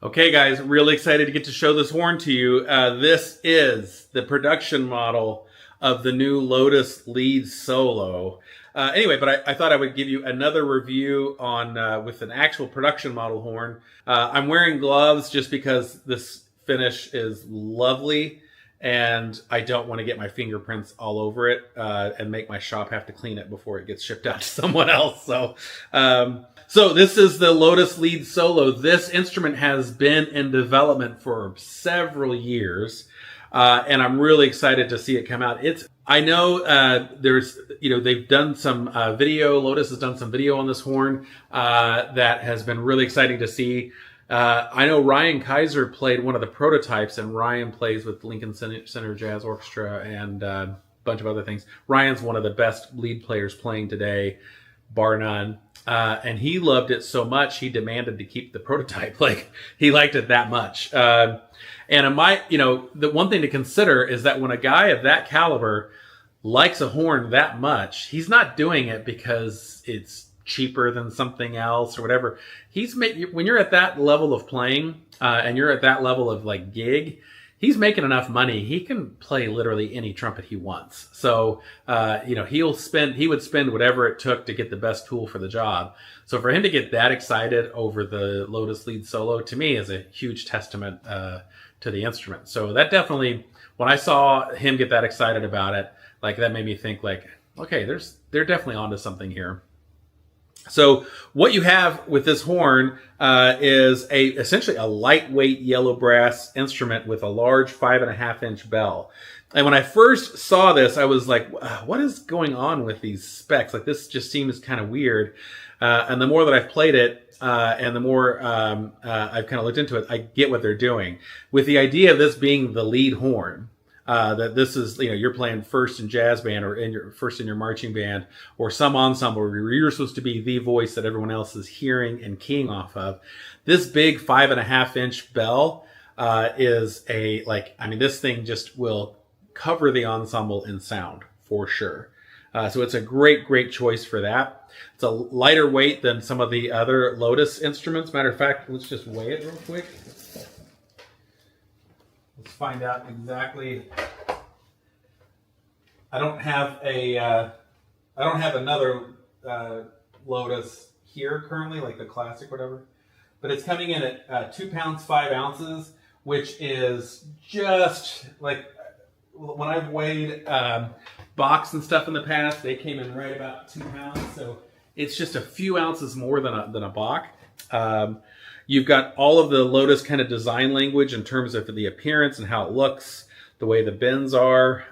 Okay guys, really excited to get to show this horn to you. This is the production model of the new Lotus Lead Solo. Anyway, but I thought I would give you another review on with an actual production model horn. I'm wearing gloves just because this finish is lovely and I don't want to get my fingerprints all over it and make my shop have to clean it before it gets shipped out to someone else. So this is the Lotus Lead Solo. This instrument has been in development for several years, and I'm really excited to see it come out. I know they've done some video. Lotus has done some video on this horn that has been really exciting to see. I know Ryan Kisor played one of the prototypes, and Ryan plays with Lincoln Center Jazz Orchestra and a bunch of other things. Ryan's one of the best lead players playing today, bar none. And he loved it so much, he demanded to keep the prototype. Like, he liked it that much. And the one thing to consider is that when a guy of that caliber likes a horn that much, he's not doing it because it's cheaper than something else or whatever. When you're at that level of playing, and you're at that level of like gig, he's making enough money. He can play literally any trumpet he wants. So, he would spend whatever it took to get the best tool for the job. So for him to get that excited over the Lotus Lead Solo, to me, is a huge testament to the instrument. So that definitely, when I saw him get that excited about it, like, that made me think like, okay, they're definitely onto something here. So what you have with this horn is essentially a lightweight yellow brass instrument with a large 5.5-inch bell. And when I first saw this, I was like, what is going on with these specs? Like, this just seems kind of weird. And the more that I've played it, and the more I've kind of looked into it, I get what they're doing. With the idea of this being the lead horn, that this is, you're playing first in jazz band or first in your marching band or some ensemble where you're supposed to be the voice that everyone else is hearing and keying off of. This big 5.5-inch bell is this thing just will cover the ensemble in sound for sure. So it's a great choice for that. It's a lighter weight than some of the other Lotus instruments. Matter of fact, let's just weigh it real quick. Let's find out exactly. I don't have another Lotus here currently, like the classic, whatever. But it's coming in at 2 pounds 5 ounces, which is just like when I've weighed box and stuff in the past. They came in right about 2 pounds, so it's just a few ounces more than a Bach. You've got all of the Lotus kind of design language in terms of the appearance and how it looks, the way the bends are.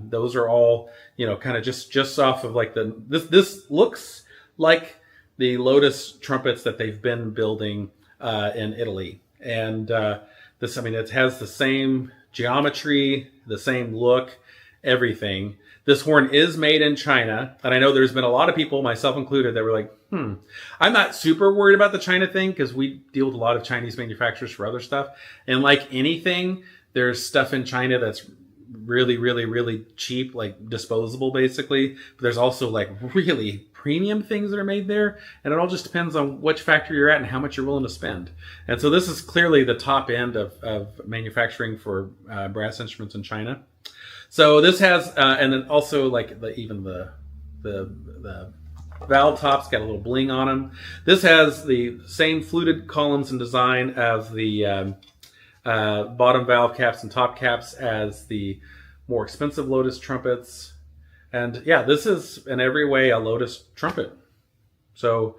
Those are all, kind of just off of like this looks like the Lotus trumpets that they've been building in Italy. And it has the same geometry, the same look, everything. This horn is made in China, and I know there's been a lot of people, myself included, that were like, I'm not super worried about the China thing because we deal with a lot of Chinese manufacturers for other stuff. And like anything, there's stuff in China that's really cheap, like disposable basically. But there's also like really premium things that are made there, and it all just depends on which factory you're at and how much you're willing to spend. And so this is clearly the top end of manufacturing for brass instruments in China. So this has, and then also like the valve tops got a little bling on them. This has the same fluted columns and design as the bottom valve caps and top caps as the more expensive Lotus trumpets. And yeah, this is in every way a Lotus trumpet. So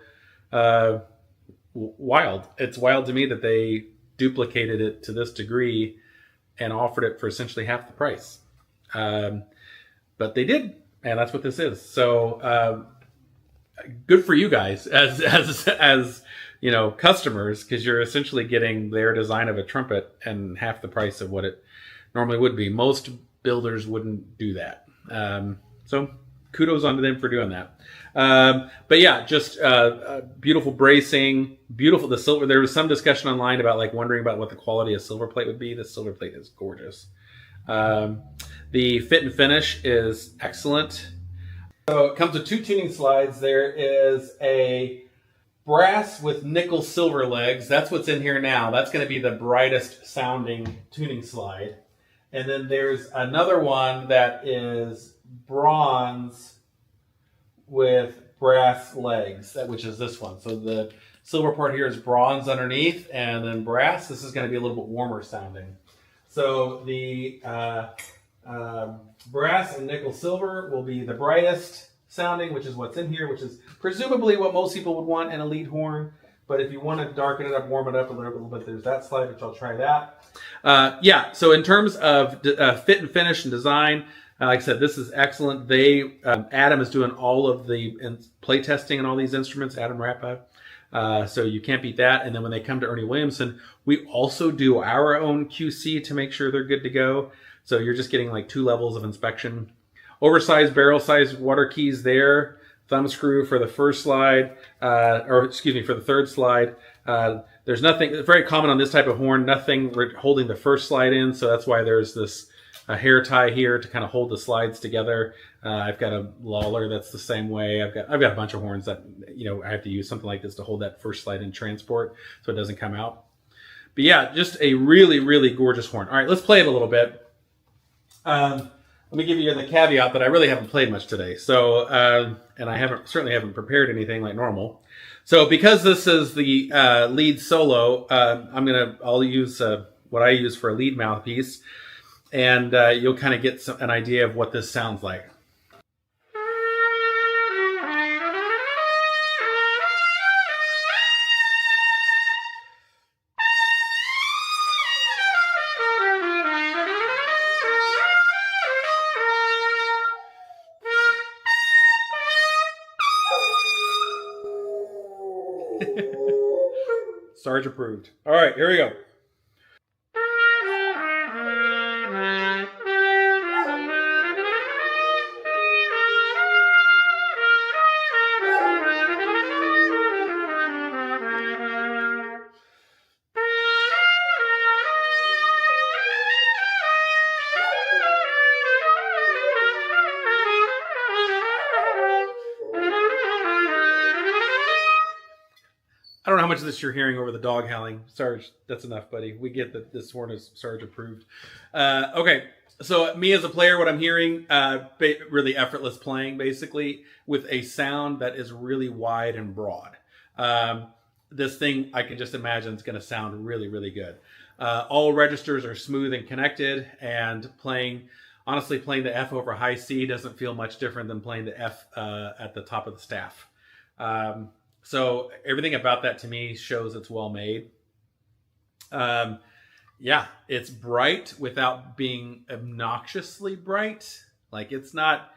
wild. It's wild to me that they duplicated it to this degree and offered it for essentially half the price. But they did, and that's what this is. So good for you guys as customers, because you're essentially getting their design of a trumpet and half the price of what it normally would be. Most builders wouldn't do that. So kudos on to them for doing that. But yeah, just beautiful bracing, beautiful. The silver. There was some discussion online about wondering about what the quality of silver plate would be. The silver plate is gorgeous. The fit and finish is excellent. So it comes with 2 tuning slides. There is a brass with nickel silver legs. That's what's in here now. That's going to be the brightest sounding tuning slide. And then there's another one that is bronze with brass legs, which is this one. So the silver part here is bronze underneath, and then brass. This is going to be a little bit warmer sounding. So the brass and nickel silver will be the brightest sounding, which is what's in here, which is presumably what most people would want in a lead horn. But if you want to darken it up, warm it up a little bit, there's that slide, which I'll try that. Yeah, so in terms of fit and finish and design, like I said, this is excellent. Adam is doing all of the play testing on all these instruments, Adam Rappa. So you can't beat that. And then when they come to Ernie Williamson, we also do our own QC to make sure they're good to go. So you're just getting like 2 levels of inspection. Oversized barrel-sized water keys there. Thumb screw for the first slide, for the third slide. There's nothing, it's very common on this type of horn, nothing holding the first slide in. So that's why there's this hair tie here to kind of hold the slides together. I've got a Lawler that's the same way. I've got a bunch of horns that, I have to use something like this to hold that first slide in transport so it doesn't come out. But yeah, just a really, really gorgeous horn. All right, let's play it a little bit. Let me give you the caveat that I really haven't played much today. So, and I certainly haven't prepared anything like normal. So because this is the lead solo, I'll use what I use for a lead mouthpiece, and you'll kind of get an idea of what this sounds like. Sarge approved. All right, here we go. I don't know how much of this you're hearing over the dog howling. Sarge, that's enough, buddy. We get that this horn is Sarge approved. Okay, so me as a player, what I'm hearing, really effortless playing, basically, with a sound that is really wide and broad. This thing, I can just imagine, is going to sound really, really good. All registers are smooth and connected, and honestly, playing the F over high C doesn't feel much different than playing the F at the top of the staff. So everything about that to me shows it's well made. Yeah, it's bright without being obnoxiously bright. Like, it's not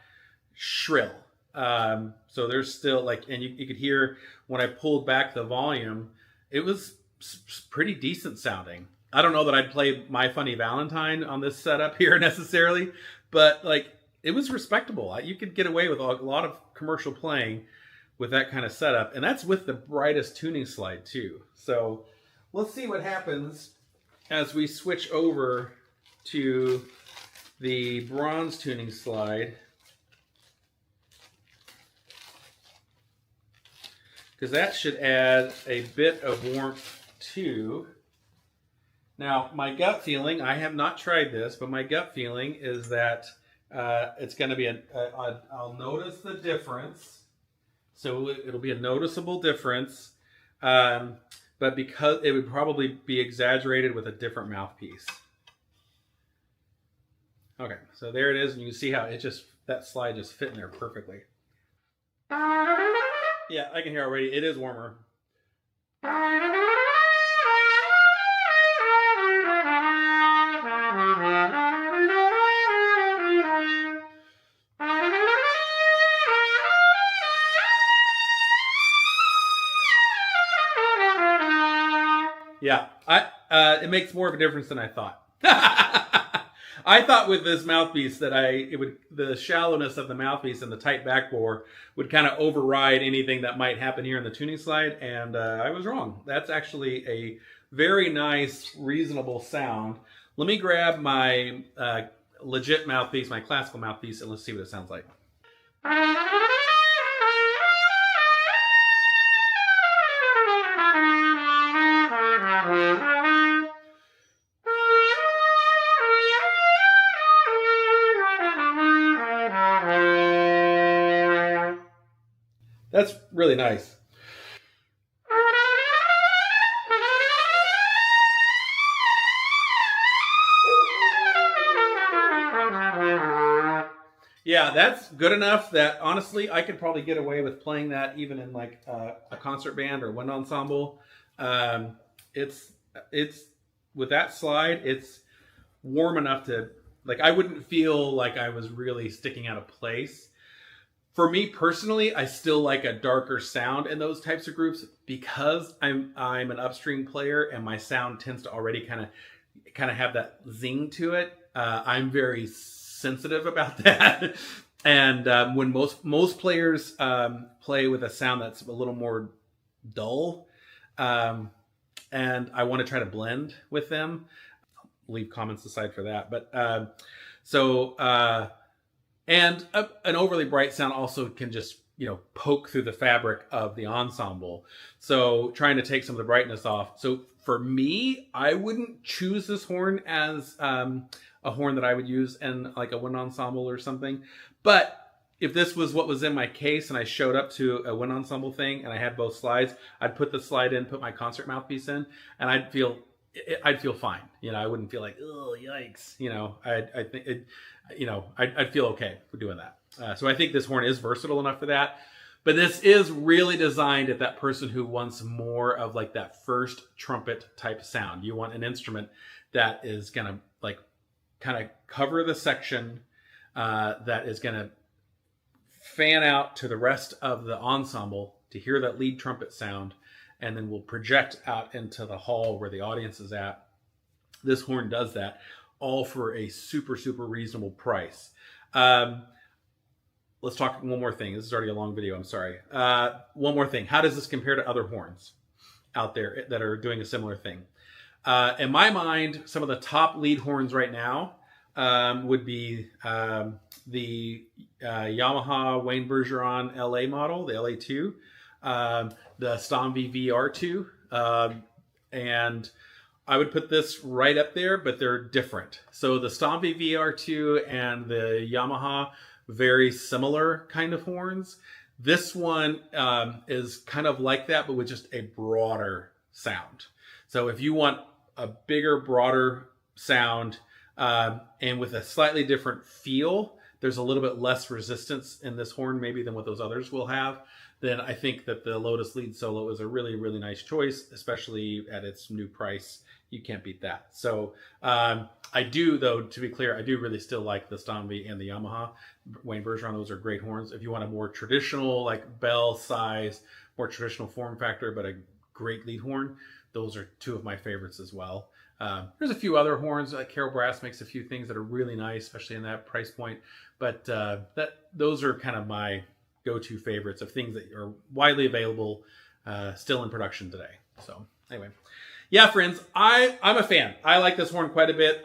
shrill. So there's still and you could hear when I pulled back the volume, it was pretty decent sounding. I don't know that I'd play My Funny Valentine on this setup here necessarily, but it was respectable. You could get away with a lot of commercial playing with that kind of setup, and that's with the brightest tuning slide too. So let's see what happens as we switch over to the bronze tuning slide, because that should add a bit of warmth too. Now, my gut feeling, I have not tried this, but my gut feeling is that it's going to be I'll notice the difference. So it'll be a noticeable difference, but because it would probably be exaggerated with a different mouthpiece. Okay, so there it is, and you can see how that slide just fit in there perfectly. Yeah, I can hear already. It is warmer. Yeah, it makes more of a difference than I thought. I thought with this mouthpiece that the shallowness of the mouthpiece and the tight backbore would kind of override anything that might happen here in the tuning slide, and I was wrong. That's actually a very nice, reasonable sound. Let me grab my legit mouthpiece, my classical mouthpiece, and let's see what it sounds like. really nice. Yeah, that's good enough that honestly I could probably get away with playing that even in like a concert band or wind ensemble. Um, it's with that slide, it's warm enough to like I wouldn't feel like I was really sticking out of place. For me personally, I still like a darker sound in those types of groups because I'm an upstream player and my sound tends to already kind of have that zing to it. I'm very sensitive about that, and when most players play with a sound that's a little more dull, and I want to try to blend with them. Leave comments aside for that, but and an overly bright sound also can just, poke through the fabric of the ensemble. So trying to take some of the brightness off. So for me, I wouldn't choose this horn as a horn that I would use in like a wind ensemble or something. But if this was what was in my case and I showed up to a wind ensemble thing and I had both slides, I'd put the slide in, put my concert mouthpiece in, and I'd feel fine. I wouldn't feel like, oh, yikes. I think it, I'd feel okay for doing that. So I think this horn is versatile enough for that. But this is really designed at that person who wants more of like that first trumpet type sound. You want an instrument that is going to like kind of cover the section, that is going to fan out to the rest of the ensemble to hear that lead trumpet sound, and then we'll project out into the hall where the audience is at. This horn does that, all for a super, super reasonable price. Let's talk one more thing. This is already a long video, I'm sorry. One more thing. How does this compare to other horns out there that are doing a similar thing? In my mind, some of the top lead horns right now would be the Yamaha Wayne Bergeron LA model, the LA2, the Stomvi VR2, and I would put this right up there, but they're different. So the Stomvi VR2 and the Yamaha, very similar kind of horns. This one is kind of like that, but with just a broader sound. So if you want a bigger, broader sound and with a slightly different feel, there's a little bit less resistance in this horn maybe than what those others will have, then I think that the Lotus Lead Solo is a really, really nice choice, especially at its new price. You can't beat that. So I do, though, to be clear, I do really still like the Stomvi and the Yamaha Wayne Bergeron. Those are great horns. If you want a more traditional, like bell size, more traditional form factor, but a great lead horn, those are two of my favorites as well. There's a few other horns. Carol Brass makes a few things that are really nice, especially in that price point. But those are kind of my go-to favorites of things that are widely available, still in production today. So anyway, yeah, friends, I'm a fan. I like this horn quite a bit.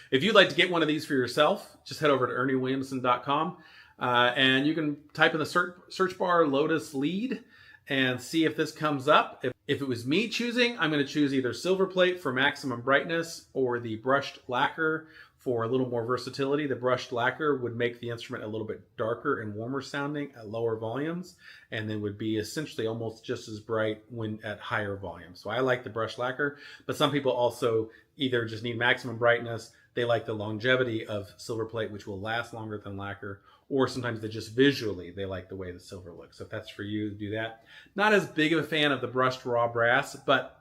If you'd like to get one of these for yourself, just head over to ErnieWilliamson.com and you can type in the search bar Lotus Lead and see if this comes up. If it was me choosing, I'm going to choose either silver plate for maximum brightness or the brushed lacquer for a little more versatility. The brushed lacquer would make the instrument a little bit darker and warmer sounding at lower volumes, and then would be essentially almost just as bright when at higher volumes. So I like the brushed lacquer, but some people also either just need maximum brightness, they like the longevity of silver plate, which will last longer than lacquer, or sometimes they just visually, they like the way the silver looks. So if that's for you, do that. Not as big of a fan of the brushed raw brass, but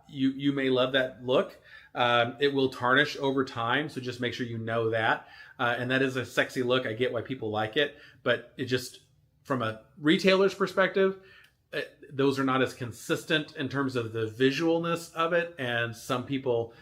you may love that look. It will tarnish over time, so just make sure you know that. And that is a sexy look. I get why people like it, but it just, from a retailer's perspective, those are not as consistent in terms of the visualness of it. And some people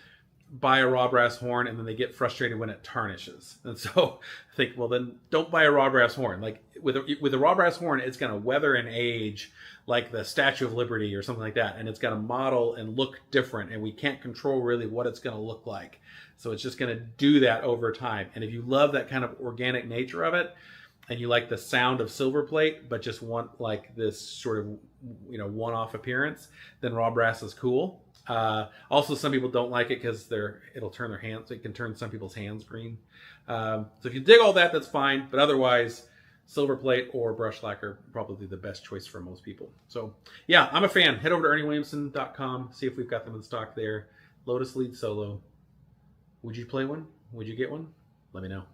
buy a raw brass horn and then they get frustrated when it tarnishes. And so I think, well, then don't buy a raw brass horn. Like with a raw brass horn, it's going to weather and age like the Statue of Liberty or something like that. And it's going to model and look different, and we can't control really what it's going to look like. So it's just going to do that over time. And if you love that kind of organic nature of it, and you like the sound of silver plate, but just want like this sort of, one-off appearance, then raw brass is cool. Also, some people don't like it because it'll turn their hands. It can turn some people's hands green. So if you dig all that, that's fine. But otherwise, silver plate or brush lacquer, probably the best choice for most people. So yeah, I'm a fan. Head over to ErnieWilliamson.com, see if we've got them in stock there. Lotus Lead Solo. Would you play one? Would you get one? Let me know.